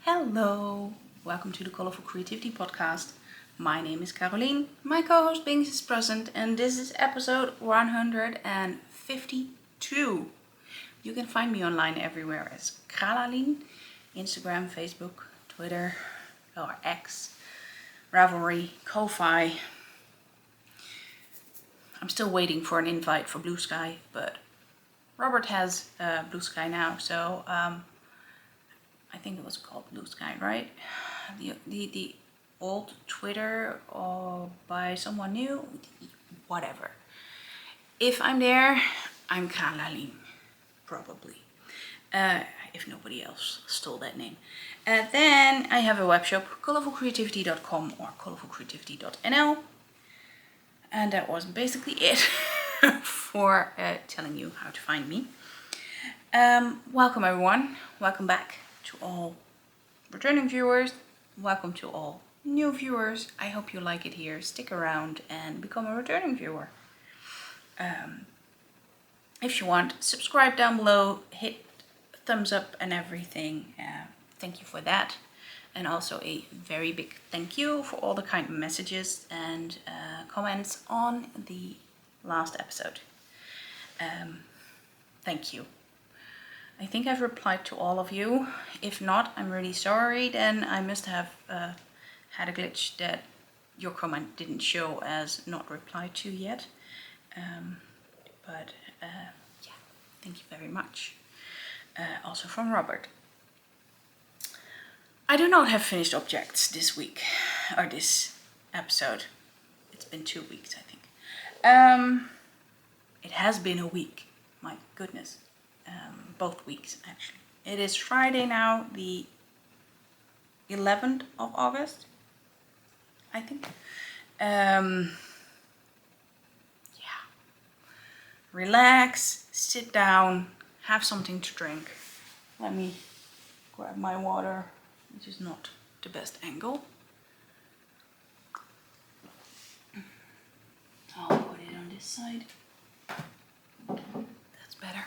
Hello, welcome to the Colourful Creativity podcast. My name is Caroline, my co-host Bings is present, and this is episode 152. You can find me online everywhere as Caroline, Instagram, Facebook, Twitter, or X, Ravelry, Ko-Fi. I'm still waiting for an invite for Blue Sky, but Robert has Blue Sky now, so I think it was called Blue Sky, right? The old Twitter or by someone new, whatever. If I'm there, I'm Caroline, probably. If nobody else stole that name. Then I have a webshop, colourfulcreativity.com or colourfulcreativity.nl. And that was basically it for telling you how to find me. Welcome everyone, welcome back to all returning viewers, welcome to all new viewers. I hope you like it here, stick around and become a returning viewer. If you want, subscribe down below, hit thumbs up and everything. Thank you for that. And also a very big thank you for all the kind messages and comments on the last episode. Thank you. I think I've replied to all of you. If not, I'm really sorry. Then I must have had a glitch that your comment didn't show as not replied to yet. Yeah, thank you very much. Also from Robert. I do not have finished objects this week, or this episode. It's been 2 weeks, I think. It has been a week, my goodness. Both weeks, actually. It is Friday now, the 11th of August, I think. Yeah. Relax, sit down, have something to drink. Let me grab my water, which is not the best angle. I'll put it on this side. That's better.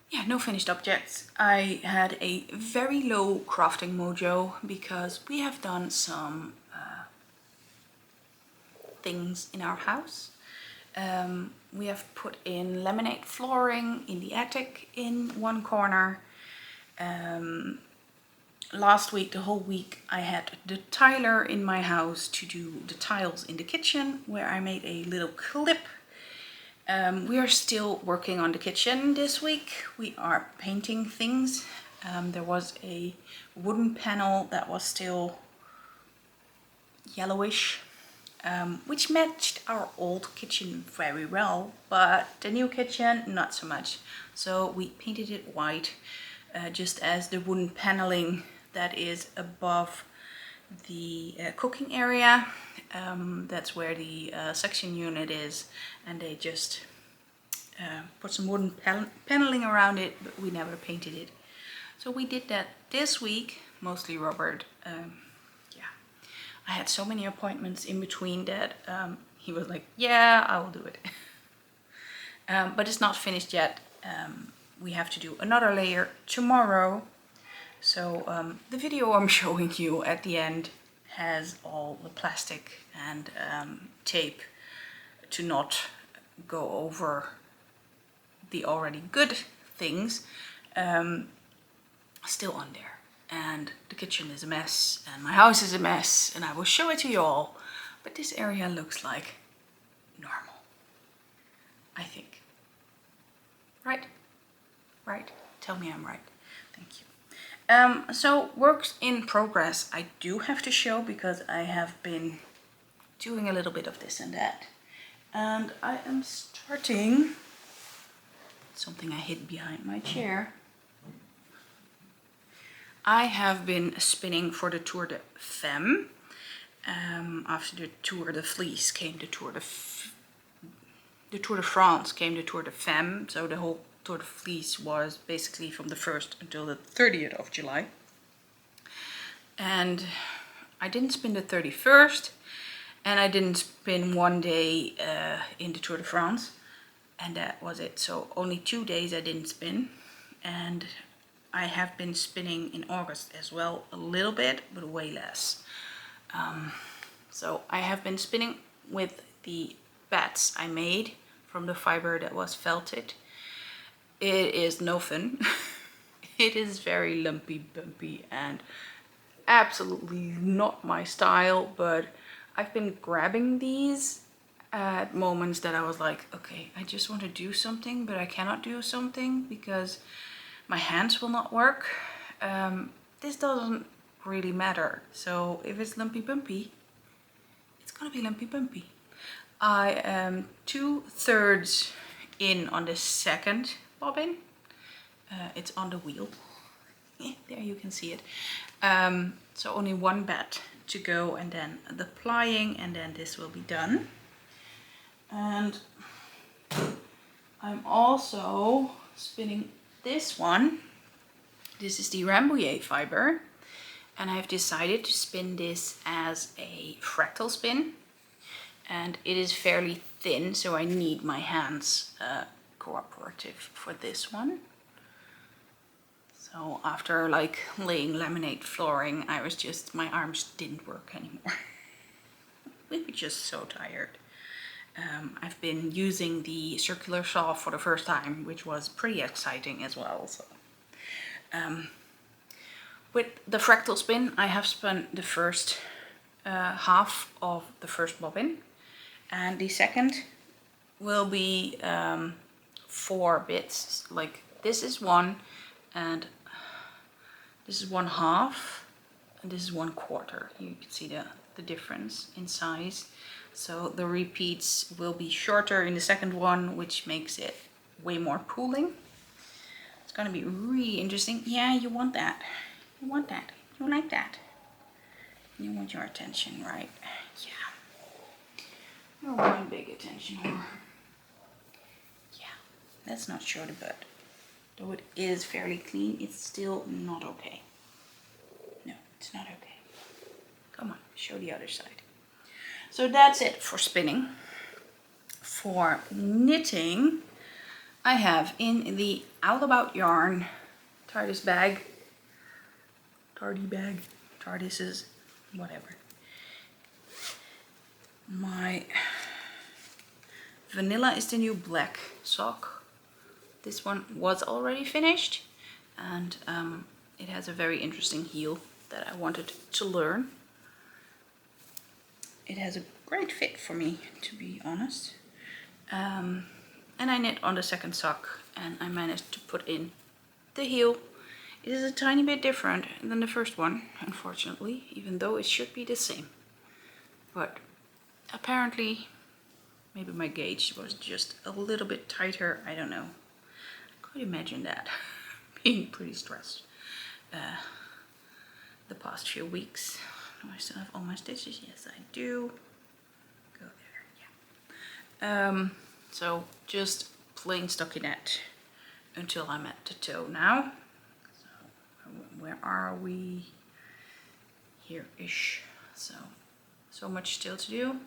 Yeah, no finished objects. I had a very low crafting mojo because we have done some things in our house. We have put in laminate flooring in the attic in one corner. Last week, the whole week, I had the tiler in my house to do the tiles in the kitchen, where I made a little clip. We are still working on the kitchen this week. We are painting things. There was a wooden panel that was still yellowish, which matched our old kitchen very well, but the new kitchen not so much. So we painted it white, just as the wooden paneling that is above the cooking area. That's where the suction unit is, and they just put some wooden paneling around it, but we never painted it. So we did that this week, mostly Robert. Yeah, I had so many appointments in between that he was like, yeah, I will do it. But it's not finished yet. We have to do another layer tomorrow. So the video I'm showing you at the end has all the plastic and tape to not go over the already good things still on there. And the kitchen is a mess and my house is a mess, and I will show it to you all, but this area looks like normal, I think. Right? Tell me I'm right. Thank you. So works in progress I do have to show, because I have been doing a little bit of this and that. And I am starting something I hid behind my chair. I have been spinning for the Tour de Femme. After the Tour de Fleece came the Tour de France came the Tour de Femme. So the whole Tour de Fleece was basically from the 1st until the 30th of July. And I didn't spin the 31st, and I didn't spin one day in the Tour de France, and that was it. So only 2 days I didn't spin, and I have been spinning in August as well, a little bit, but way less. So I have been spinning with the bats I made from the fiber that was felted. It is no fun. It is very lumpy, bumpy, and absolutely not my style, but I've been grabbing these at moments that I was like, okay, I just want to do something, but I cannot do something because my hands will not work. This doesn't really matter. So if it's lumpy bumpy, it's gonna be lumpy bumpy. I am 2/3 in on the second bobbin. It's on the wheel. There you can see it. So only one bat to go, and then the plying, and then this will be done. And I'm also spinning this one. This is the Rambouillet fiber, and I've decided to spin this as a fractal spin, and it is fairly thin, so I need my hands cooperative for this one. So after like laying laminate flooring, I was just, my arms didn't work anymore. We were just so tired. I've been using the circular saw for the first time, which was pretty exciting as well. So, with the fractal spin, I have spun the first half of the first bobbin, and the second will be 4 bits. Like this is one, and this is 1/2, and this is 1/4. You can see the difference in size. So the repeats will be shorter in the second one, which makes it way more pooling. It's gonna be really interesting. Yeah, you want that. You want that. You like that. You want your attention, right? Yeah. You're one big attention whore. Yeah, let's not show the butt. Though it is fairly clean, it's still not okay. No, it's not okay. Come on, show the other side. So that's it for spinning. For knitting, I have in the All About Yarn TARDIS bag, TARDISes, whatever, my Vanilla is the New Black sock. This one was already finished, and it has a very interesting heel that I wanted to learn. It has a great fit for me, to be honest. And I knit on the second sock, and I managed to put in the heel. It is a tiny bit different than the first one, unfortunately, even though it should be the same. But apparently, maybe my gauge was just a little bit tighter, I don't know. I could imagine that, being pretty stressed the past few weeks. Do I still have all my stitches? Yes, I do. Go there, yeah. So just plain stockinette until I'm at the toe now. So where are we? Here-ish. So much still to do.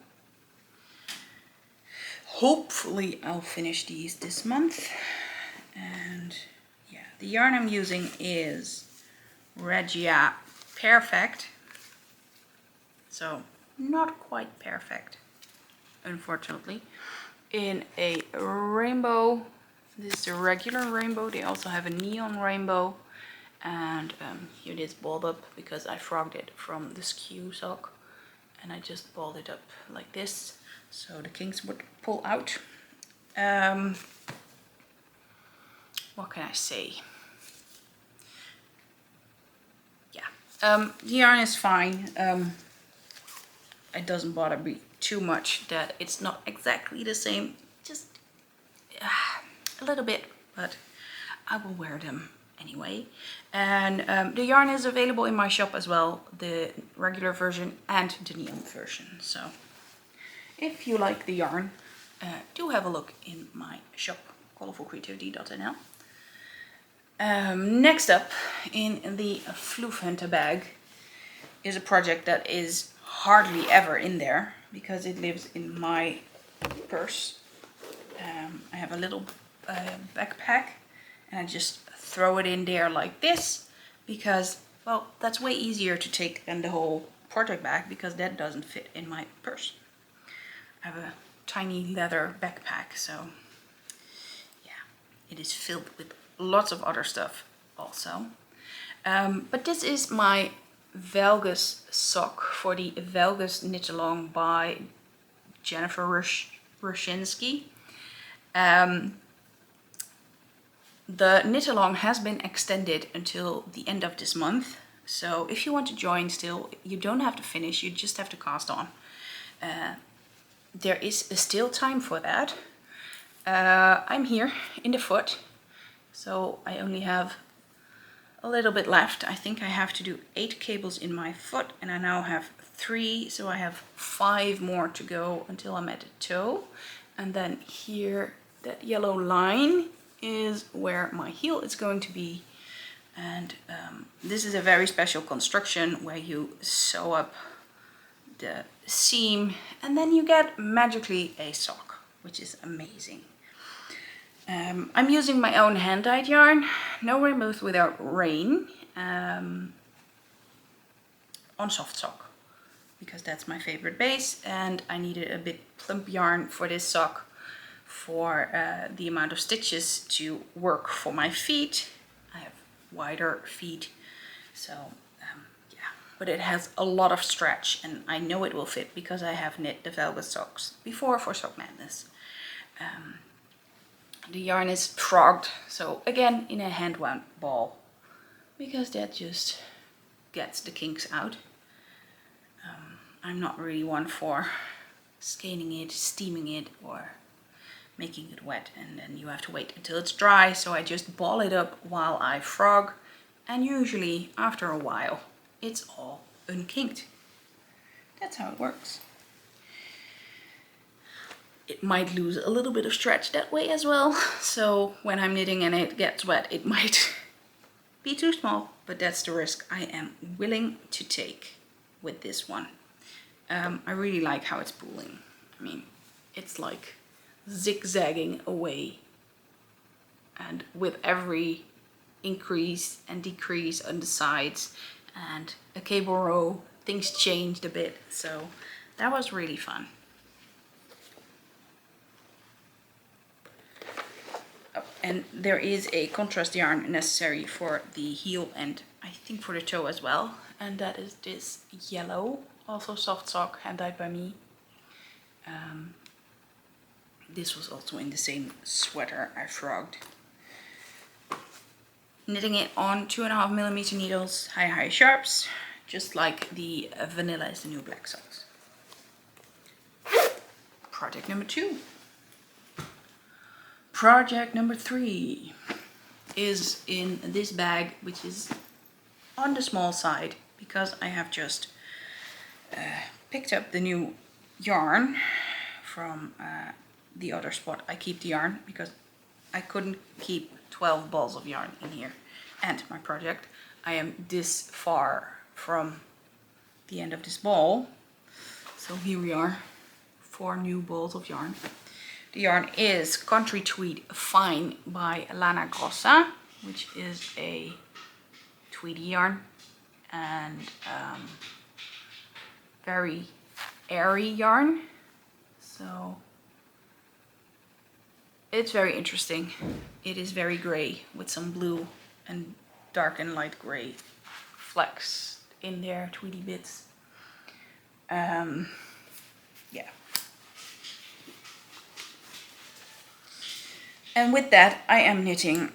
Hopefully I'll finish these this month. And yeah, the yarn I'm using is Regia Pairfect. So not quite perfect, unfortunately. In a rainbow, this is the regular rainbow. They also have a neon rainbow, and here it is balled up because I frogged it from the skew sock, and I just balled it up like this so the kinks would pull out. What can I say? Yeah, the yarn is fine. It doesn't bother me too much that it's not exactly the same, just a little bit, but I will wear them anyway. And the yarn is available in my shop as well, the regular version and the neon version. So if you like the yarn, do have a look in my shop, colourfulcreativity.nl. Next up in the Floof Hunter bag is a project that is hardly ever in there because it lives in my purse. I have a little backpack, and I just throw it in there like this because, well, that's way easier to take than the whole project bag because that doesn't fit in my purse. I have a tiny leather backpack, so yeah, it is filled with lots of other stuff also. But this is my Velgus sock for the Velgus knit along by Jennifer Rushinsky. The knit along has been extended until the end of this month, so if you want to join still, you don't have to finish, you just have to cast on. There is still time for that. I'm here in the foot, so I only have a little bit left. I think I have to do 8 cables in my foot, and I now have 3, so I have 5 more to go until I'm at the toe. And then here, that yellow line is where my heel is going to be. And this is a very special construction where you sew up the seam and then you get magically a sock, which is amazing. I'm using my own hand-dyed yarn, No Rainbows Without Rain, on soft sock, because that's my favorite base, and I needed a bit plump yarn for this sock for the amount of stitches to work for my feet. I have wider feet, so yeah, but it has a lot of stretch and I know it will fit because I have knit the Velgus socks before for Sock Madness. The yarn is frogged, so again in a hand wound ball, because that just gets the kinks out. I'm not really one for skein it, steaming it, or making it wet and then you have to wait until it's dry, so I just ball it up while I frog, and usually after a while it's all unkinked. That's how it works. It might lose a little bit of stretch that way as well, so when I'm knitting and it gets wet it might be too small, but that's the risk I am willing to take with this one. I really like how it's pooling. I mean, it's like zigzagging away, and with every increase and decrease on the sides and a cable row, things changed a bit, so that was really fun. Oh, and there is a contrast yarn necessary for the heel and I think for the toe as well, and that is this yellow, also soft sock, hand dyed by me. This was also in the same sweater I frogged. Knitting it on 2.5mm needles, high sharps, just like the Vanilla is the New Black socks. Project number 2. Project number 3 is in this bag, which is on the small side because I have just picked up the new yarn from the other spot I keep the yarn, because I couldn't keep 12 balls of yarn in here and my project. I am this far from the end of this ball, so here we are, 4 new balls of yarn. The yarn is Country Tweed Fine by Lana Grossa, which is a tweedy yarn and very airy yarn, so it's very interesting. It is very grey with some blue and dark and light grey flecks in there, tweedy bits. Yeah. And with that I am knitting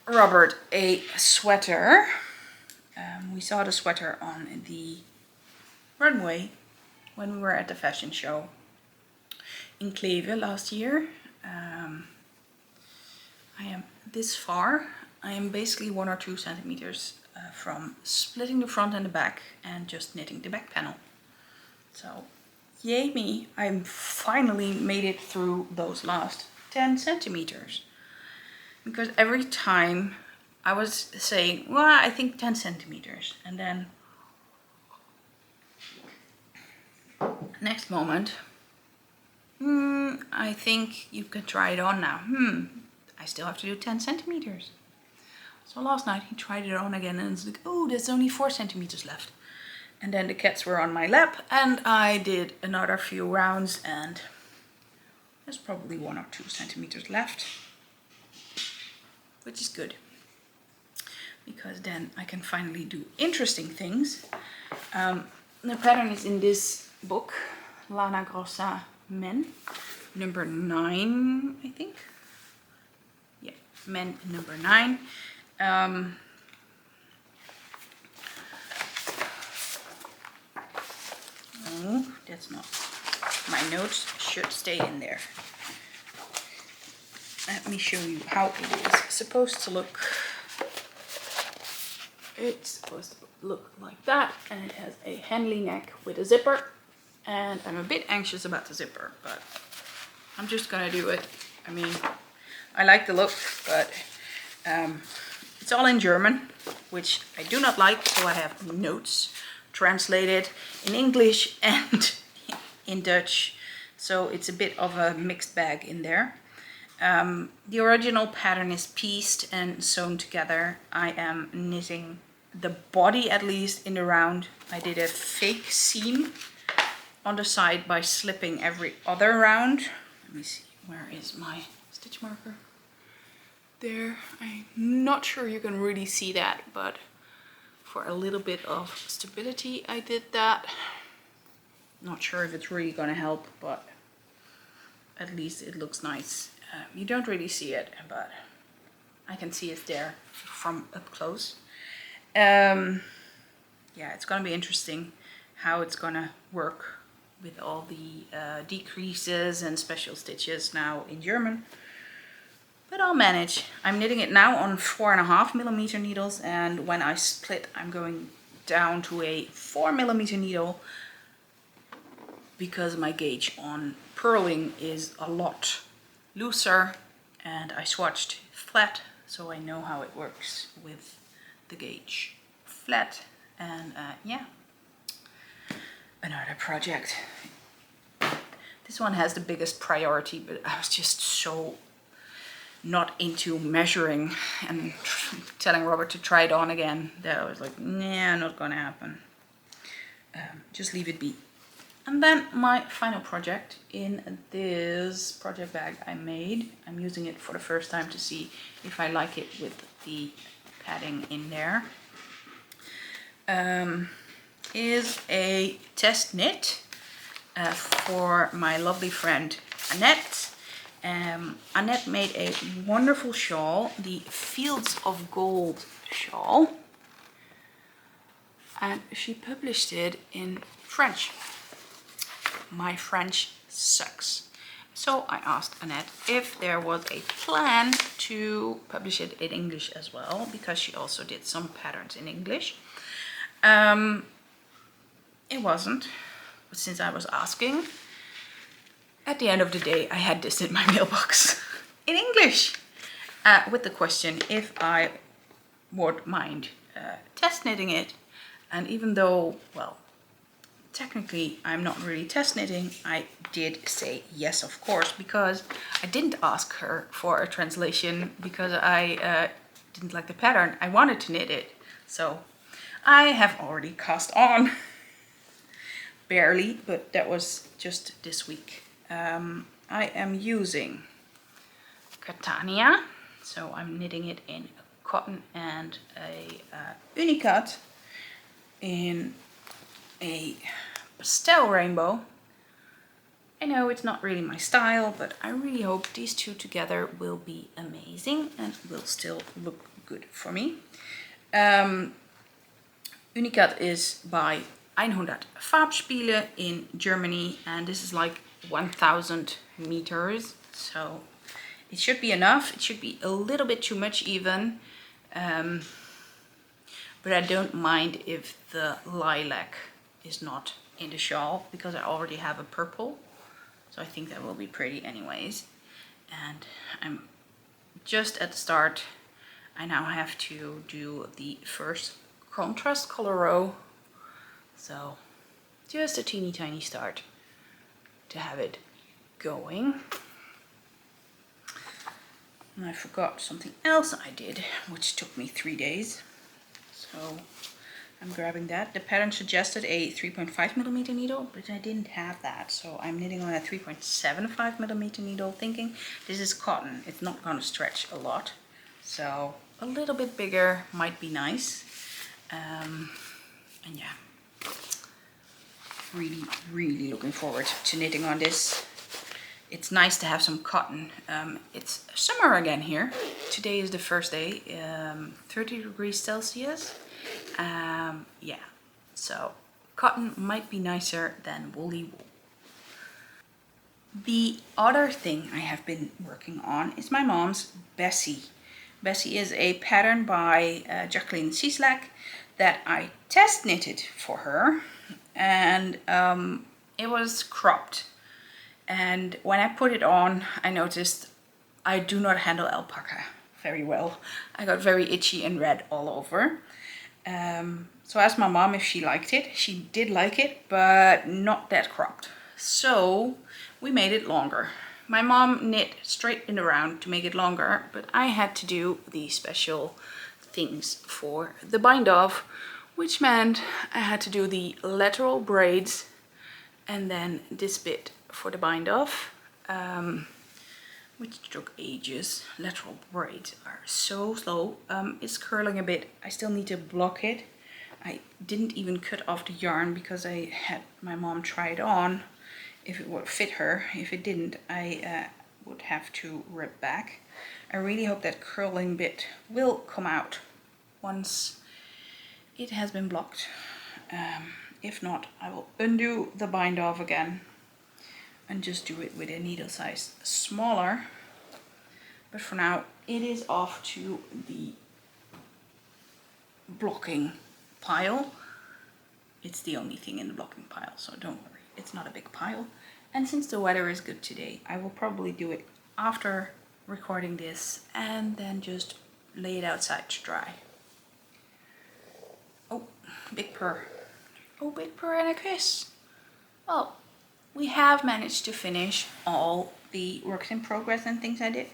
Robert a sweater. We saw the sweater on the runway when we were at the fashion show in Kleve last year. I am this far. I am basically 1 or 2 centimeters from splitting the front and the back and just knitting the back panel. So yay me, I finally made it through those last 10 centimeters. Because every time I was saying, well, I think 10 centimeters. And then next moment, I think you can try it on now. I still have to do 10 centimeters. So last night he tried it on again and it's like, oh, there's only 4 centimeters left. And then the cats were on my lap and I did another few rounds and there's probably 1 or 2 centimeters left, which is good. Because then I can finally do interesting things. The pattern is in this book, Lana Grossa Men, number 9, I think. Yeah, Men number 9. Oh, that's not. My notes should stay in there. Let me show you how it is supposed to look. It's supposed to look like that, and it has a handly neck with a zipper. And I'm a bit anxious about the zipper, but I'm just gonna do it. I mean, I like the look, but it's all in German, which I do not like, so I have notes translated in English and in Dutch. So it's a bit of a mixed bag in there. The original pattern is pieced and sewn together. I am knitting the body at least in the round. I did a fake seam on the side by slipping every other round. Let me see, where is my stitch marker? There. I'm not sure you can really see that, but for a little bit of stability I did that. Not sure if it's really gonna help, but at least it looks nice. You don't really see it, but I can see it there from up close. Yeah, it's gonna be interesting how it's gonna work with all the decreases and special stitches now in German. But I'll manage. I'm knitting it now on 4.5mm needles, and when I split I'm going down to a 4mm needle because my gauge on purling is a lot looser, and I swatched flat so I know how it works with the gauge flat. And yeah, another project. This one has the biggest priority, but I was just so not into measuring and telling Robert to try it on again that I was like, nah, not gonna happen. Just leave it be. And then my final project in this project bag I made, I'm using it for the first time to see if I like it with the padding in there, is a test knit for my lovely friend Annette. Annette made a wonderful shawl, the Fields of Gold shawl, and she published it in French. My French sucks. So I asked Annette if there was a plan to publish it in English as well, because she also did some patterns in English. It wasn't, but since I was asking, at the end of the day I had this in my mailbox in English with the question if I would mind test knitting it. And even though, well, technically I'm not really test knitting, I did say yes, of course, because I didn't ask her for a translation because I didn't like the pattern. I wanted to knit it, so I have already cast on. Barely, but that was just this week. I am using Catania, so I'm knitting it in cotton and a unikat in a pastel rainbow. I know it's not really my style, but I really hope these two together will be amazing and will still look good for me. Unikat is by 100 Farbspiele in Germany, and this is like 1000 meters, so it should be enough. It should be a little bit too much even, but I don't mind if the lilac is not in the shawl because I already have a purple, so I think that will be pretty anyways. And I'm just at the start. I now have to do the first contrast color row, so just a teeny tiny start to have it going. And I forgot something else I did, which took me 3 days. So I'm grabbing that. The pattern suggested a 3.5mm needle, but I didn't have that. So I'm knitting on a 3.75mm needle, thinking this is cotton. It's not going to stretch a lot. So a little bit bigger might be nice. And yeah, really looking forward to knitting on this. It's nice to have some cotton. It's summer again here. Today is the first day, 30 degrees Celsius. Yeah, so cotton might be nicer than woolly wool. The other thing I have been working on is my mom's Bessie. Bessie is a pattern by Jacqueline Cieslak that I test knitted for her, and it was cropped. And when I put it on, I noticed I do not handle alpaca very well. I got very itchy and red all over. So I asked my mom if she liked it. She did like it, but not that cropped. So we made it longer. My mom knit straight in the round to make it longer, but I had to do the special things for the bind off, which meant I had to do the lateral braids and then this bit for the bind off, which took ages. Lateral braids are so slow. It's curling a bit. I still need to block it. I didn't even cut off the yarn because I had my mom try it on if it would fit her. If it didn't, I would have to rip back. I really hope that curling bit will come out once it has been blocked. If not, I will undo the bind off again and just do it with a needle size smaller. But for now, it is off to the blocking pile. It's the only thing in the blocking pile, so don't worry, it's not a big pile. And since the weather is good today, I will probably do it after recording this and then just lay it outside to dry. Oh, big purr. Oh, big purr and a kiss. Well, we have managed to finish all the works in progress and things I did.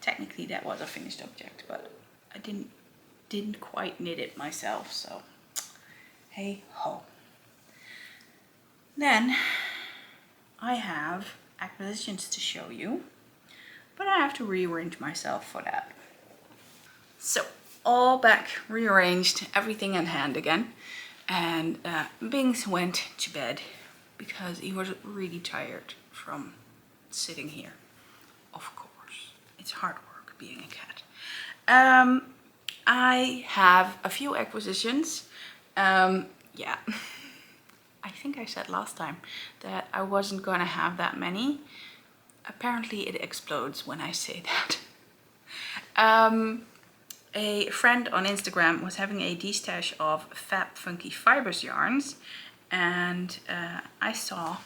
Technically that was a finished object, but I didn't quite knit it myself, so hey ho. Then I have acquisitions to show you, but I have to rearrange myself for that. So all back, rearranged, everything in hand again, and Bings went to bed because he was really tired from sitting here. Of course, it's hard work being a cat. I have a few acquisitions. Yeah, I think I said last time that I wasn't gonna have that many. Apparently it explodes when I say that. A friend on Instagram was having a destash of Funky Fibres yarns, and I saw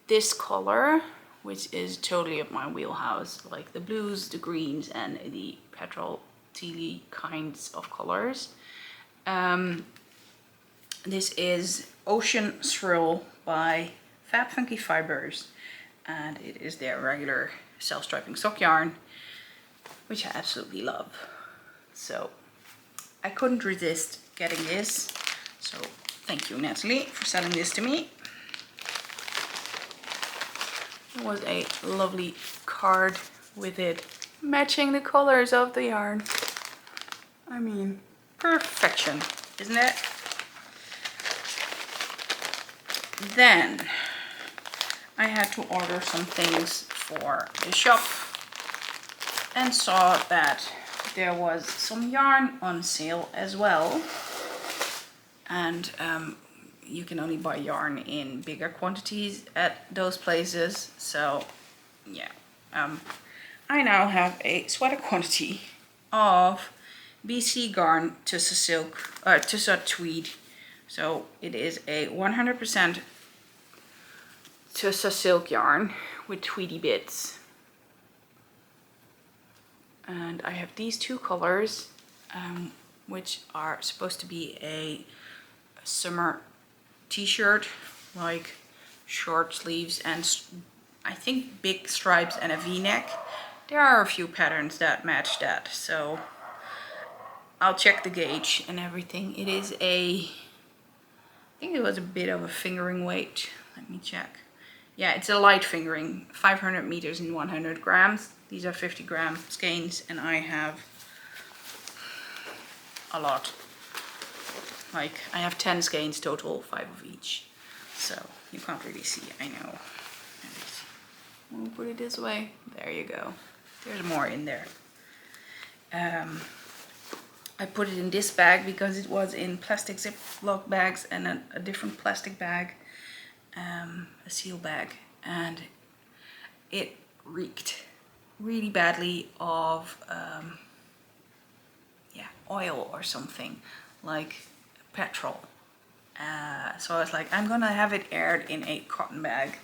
this color, which is totally up my wheelhouse, like the blues, the greens, and the petrol tealy kinds of colors. This is Ocean Swirl by Funky Fibres, and it is their regular self-striping sock yarn, which I absolutely love. So I couldn't resist getting this. So thank you, Natalie, for selling this to me. It was a lovely card with it, matching the colors of the yarn. I mean, perfection, isn't it? Then I had to order some things for the shop and saw that there was some yarn on sale as well. And you can only buy yarn in bigger quantities at those places. So yeah, I now have a sweater quantity of BC Garn Tussah silk, Tussah Tweed. So it is a 100% Tussah silk yarn with tweedy bits. And I have these two colors, which are supposed to be a summer t-shirt, like short sleeves and I think big stripes and a v-neck. there are a few patterns that match that, so I'll check the gauge and everything. It is I think it was a bit of a fingering weight. Let me check. Yeah, it's a light fingering, 500 meters and 100 grams. These are 50-gram skeins, and I have a lot. Like, I have 10 skeins total, 5 of each. So you can't really see, I know. We'll put it this way. There you go. There's more in there. I put it in this bag because it was in plastic Ziploc bags and a different plastic bag, a seal bag, and it reeked really badly of yeah, oil or something, like petrol. So I was like, I'm gonna have it aired in a cotton bag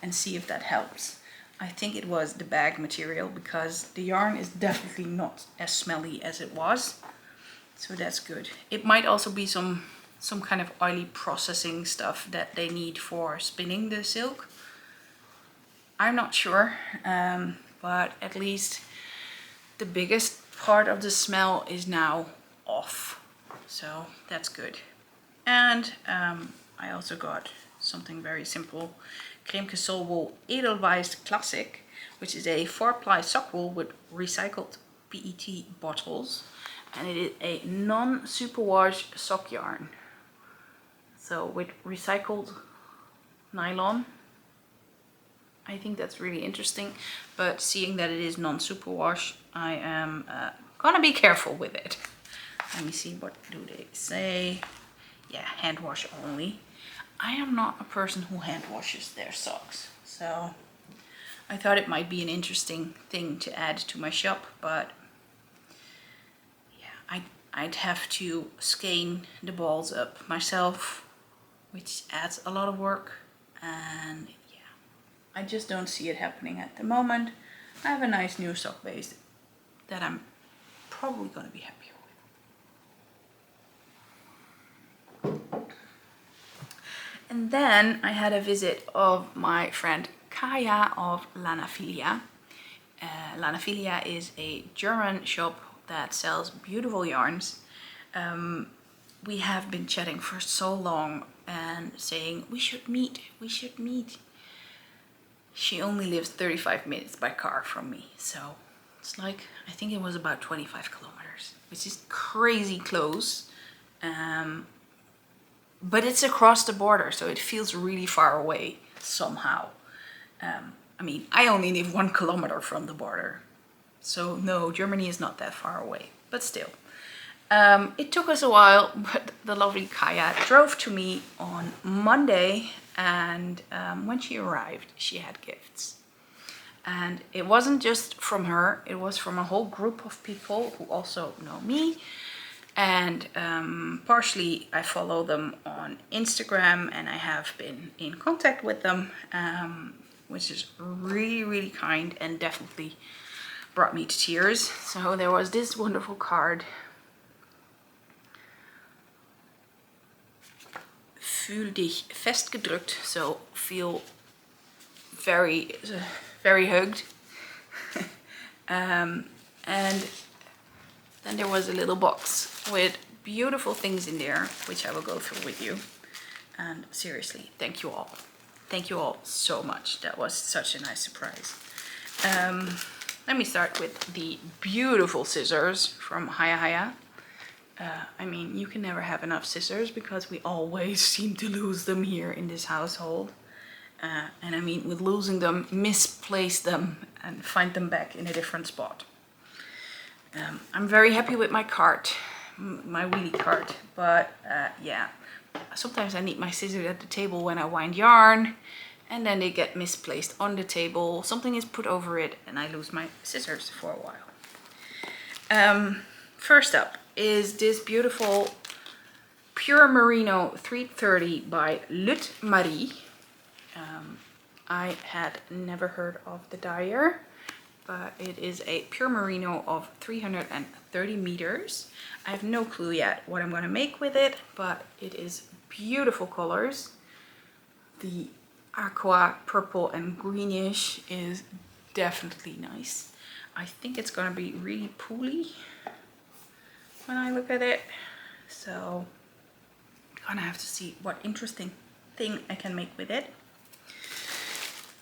and see if that helps. I think it was the bag material, because the yarn is definitely not as smelly as it was. So that's good. It might also be some kind of oily processing stuff that they need for spinning the silk. I'm not sure, but at least the biggest part of the smell is now off. So that's good. And I also got something very simple. Cremke Sol Wool Edelweiss Classic, which is a 4-ply sock wool with recycled PET bottles. And it is a non-superwash sock yarn. So with recycled nylon. I think that's really interesting. But seeing that it is non-superwash, I am gonna be careful with it. Let me see, what do they say? Yeah, hand wash only. I am not a person who hand washes their socks. So I thought it might be an interesting thing to add to my shop, but I'd have to skein the balls up myself, which adds a lot of work, and yeah, I just don't see it happening at the moment. I have a nice new sock base that I'm probably going to be happier with. And then I had a visit of my friend Kaya of Lana. Lana is a German shop that sells beautiful yarns. We have been chatting for so long and saying we should meet. She only lives 35 minutes by car from me, so it's like, I think it was about 25 kilometers, which is crazy close, but it's across the border, so it feels really far away somehow. I mean, I only live 1 kilometer from the border. So no, Germany is not that far away, but still. It took us a while, but the lovely Kaya drove to me on Monday, and when she arrived, she had gifts. And it wasn't just from her, it was from a whole group of people who also know me. And partially I follow them on Instagram, and I have been in contact with them, which is really, really kind and definitely brought me to tears. So there was this wonderful card. Fühl dich festgedrückt, so feel very, very hugged. And then there was a little box with beautiful things in there, which I will go through with you. And seriously, thank you all. Thank you all so much. That was such a nice surprise. Let me start with the beautiful scissors from Haya. I mean, you can never have enough scissors because we always seem to lose them here in this household. And I mean, with losing them, misplace them and find them back in a different spot. I'm very happy with my cart, my wheelie cart, but yeah, sometimes I need my scissors at the table when I wind yarn, and then they get misplaced on the table, something is put over it, and I lose my scissors for a while. First up is this beautiful Pure Merino 330 by Lut Marie. I had never heard of the dyer, but it is a pure merino of 330 meters. I have no clue yet what I'm going to make with it, but it is beautiful colors. The aqua, purple and greenish is definitely nice. I think it's gonna be really pooly when I look at it. So I'm gonna have to see what interesting thing I can make with it.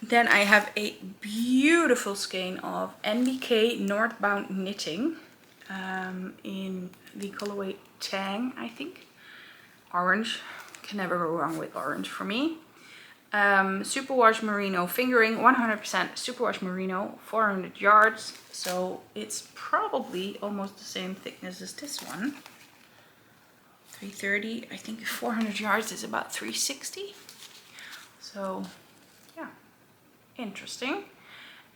Then I have a beautiful skein of NBK Northbound Knitting in the colorway Tang, I think. Orange, can never go wrong with orange for me. Superwash Merino fingering, 100% Superwash Merino, 400 yards. So it's probably almost the same thickness as this one. 330, I think 400 yards is about 360. So yeah, interesting.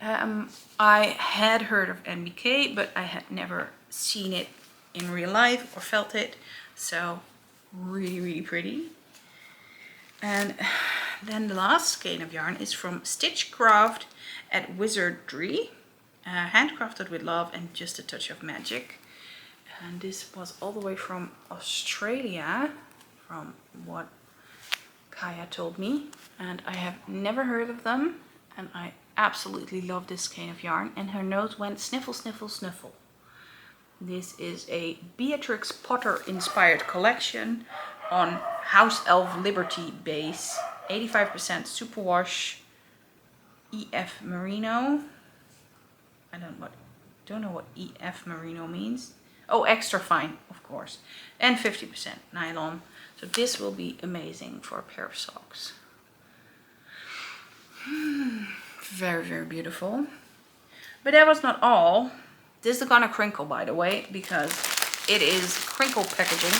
I had heard of NBK, but I had never seen it in real life or felt it. So really, really pretty. And then the last skein of yarn is from Stitchcraft at Wizardry. Handcrafted with love and just a touch of magic. And this was all the way from Australia, from what Kaya told me. And I have never heard of them. And I absolutely love this skein of yarn. And her nose went sniffle, sniffle, sniffle. This is a Beatrix Potter inspired collection on House Elf Liberty base. 85% superwash EF Merino. I don't know what EF Merino means. Oh, extra fine, of course. And 50% nylon. So this will be amazing for a pair of socks. Very, very beautiful. But that was not all. This is gonna crinkle, by the way, because it is crinkle packaging.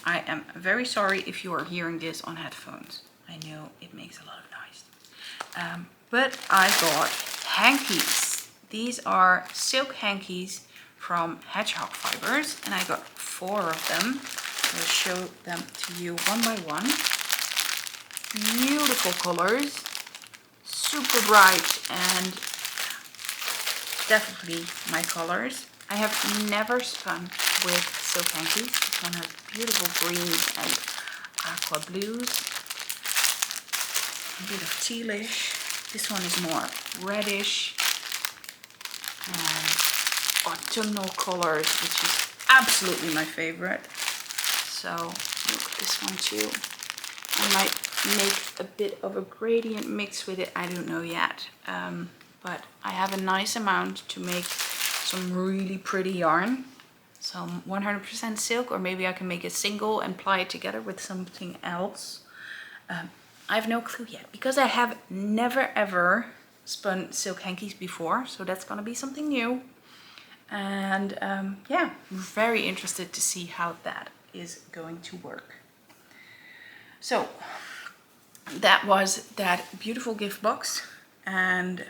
I am very sorry if you are hearing this on headphones. I know it makes a lot of noise. But I got hankies. These are silk hankies from Hedgehog Fibers, and I got 4 of them. I'll show them to you one by one. Beautiful colors, super bright, and definitely my colors. I have never spun with silk hankies. This one has beautiful greens and aqua blues, a bit of tealish. This one is more reddish and autumnal colors, which is absolutely my favorite. So look at this one too. I might make a bit of a gradient mix with it. I don't know yet, but I have a nice amount to make some really pretty yarn. Some 100% silk, or maybe I can make a single and ply it together with something else. I have no clue yet, because I have never ever spun silk hankies before, so that's gonna be something new. And yeah, very interested to see how that is going to work. So that was that beautiful gift box, and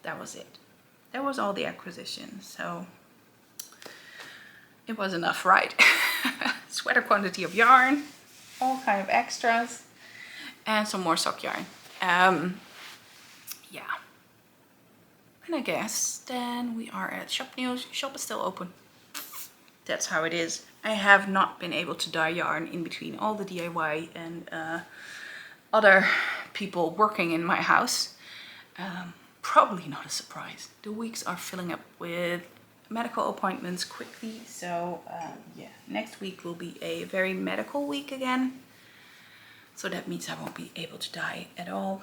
that was it. That was all the acquisitions. So it was enough, right? Sweater quantity of yarn, all kind of extras, and some more sock yarn. Yeah. And I guess then we are at shop news. Shop is still open. That's how it is. I have not been able to dye yarn in between all the DIY and other people working in my house. Probably not a surprise. The weeks are filling up with medical appointments quickly. So yeah, next week will be a very medical week again. So that means I won't be able to dye at all.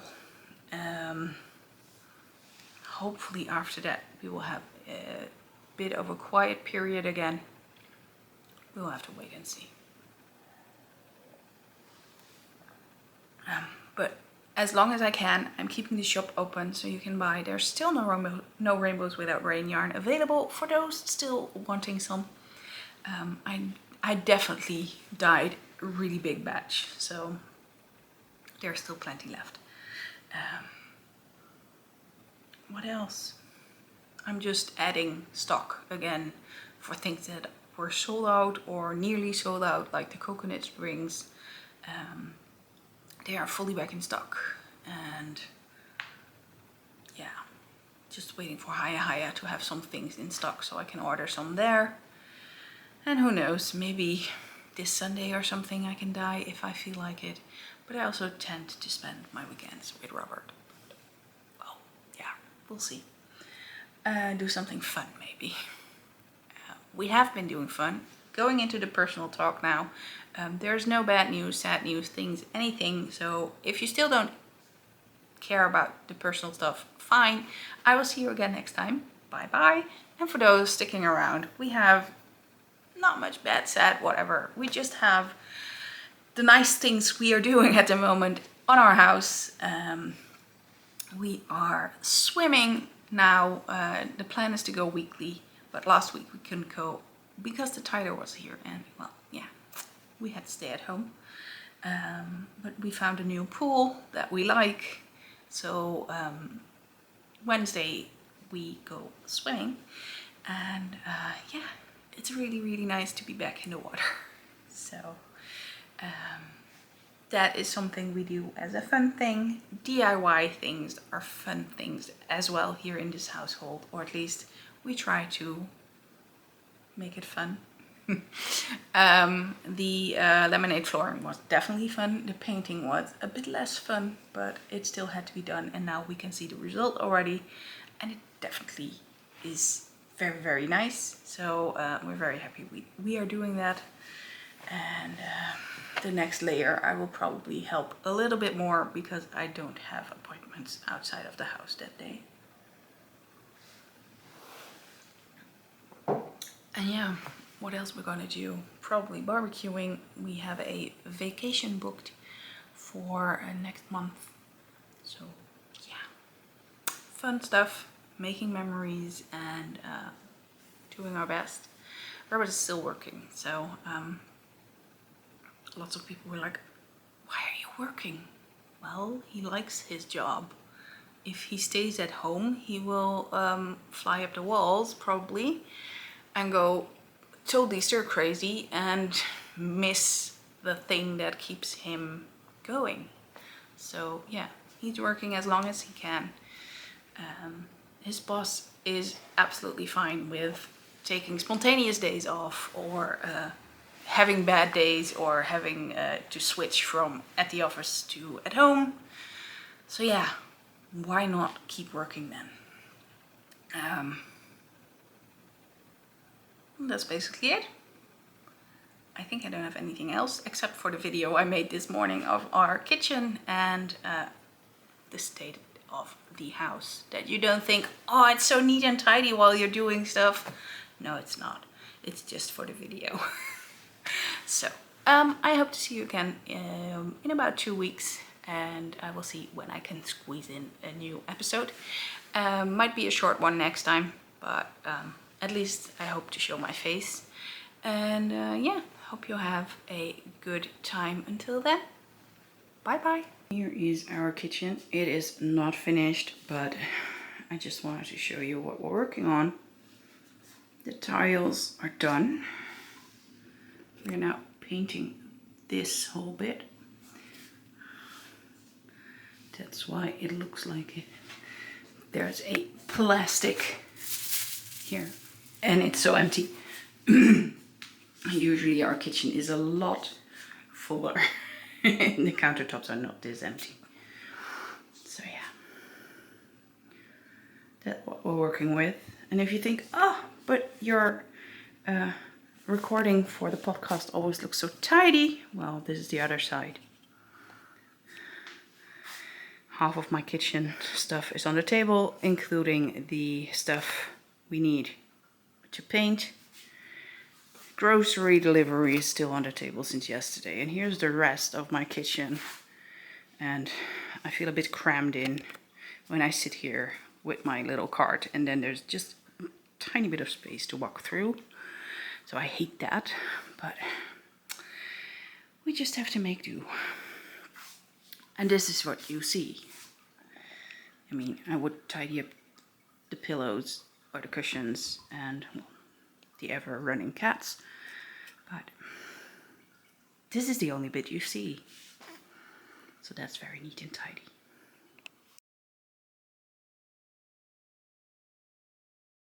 Hopefully after that we will have a bit of a quiet period again. We'll have to wait and see. But as long as I can, I'm keeping the shop open so you can buy. There's still no Rainbows Without Rain yarn available for those still wanting some. I definitely dyed a really big batch, so there's still plenty left. What else? I'm just adding stock again for things that were sold out or nearly sold out, like the coconut rings. They are fully back in stock, and yeah, just waiting for Haya to have some things in stock so I can order some there. And who knows, maybe this Sunday or something I can dye if I feel like it. But I also tend to spend my weekends with Robert. Well, we'll see. Do something fun maybe. We have been doing fun. Going into the personal talk now. There's no bad news, sad news, things, anything. So if you still don't care about the personal stuff, fine. I will see you again next time. Bye bye. And for those sticking around, we have not much bad, sad, whatever. We just have the nice things we are doing at the moment on our house. We are swimming now. The plan is to go weekly, but last week we couldn't go because the tider was here, and well, yeah, we had to stay at home. But we found a new pool that we like, so Wednesday we go swimming, and yeah, it's really nice to be back in the water. So that is something we do as a fun thing. DIY things are fun things as well here in this household, or at least we try to make it fun. The laminate flooring was definitely fun. The painting was a bit less fun, but it still had to be done, and now we can see the result already, and it definitely is very nice. So we're very happy we are doing that. And the next layer I will probably help a little bit more because I don't have appointments outside of the house that day. And yeah, what else we're gonna do? Probably barbecuing. We have a vacation booked for next month. So yeah, fun stuff, making memories, and doing our best. Robert is still working, so lots of people were like, why are you working? Well, he likes his job. If he stays at home, he will fly up the walls probably and go totally stir crazy and miss the thing that keeps him going. So yeah, he's working as long as he can. His boss is absolutely fine with taking spontaneous days off, or having bad days, or having to switch from at the office to at home. So yeah, why not keep working then? That's basically it. I think I don't have anything else except for the video I made this morning of our kitchen and the state of the house, that you don't think, oh, it's so neat and tidy while you're doing stuff. No, it's not. It's just for the video. So I hope to see you again in about 2 weeks, and I will see when I can squeeze in a new episode. Might be a short one next time, but at least I hope to show my face. And yeah, hope you have a good time until then. Bye bye. Here is our kitchen. It is not finished, but I just wanted to show you what we're working on. The tiles are done. We're now painting this whole bit. That's why it looks like it. There's a plastic here, and it's so empty. Usually our kitchen is a lot fuller. The countertops are not this empty. So yeah, that's what we're working with. And if you think, oh, but your recording for the podcast always looks so tidy, well, this is the other side. Half of my kitchen stuff is on the table, including the stuff we need to paint. Grocery delivery is still on the table since yesterday, and here's the rest of my kitchen. And I feel a bit crammed in when I sit here with my little cart, and then there's just a tiny bit of space to walk through. So I hate that, but we just have to make do. And this is what you see. I mean, I would tidy up the pillows or the cushions and the ever running cats, but this is the only bit you see. So that's very neat and tidy.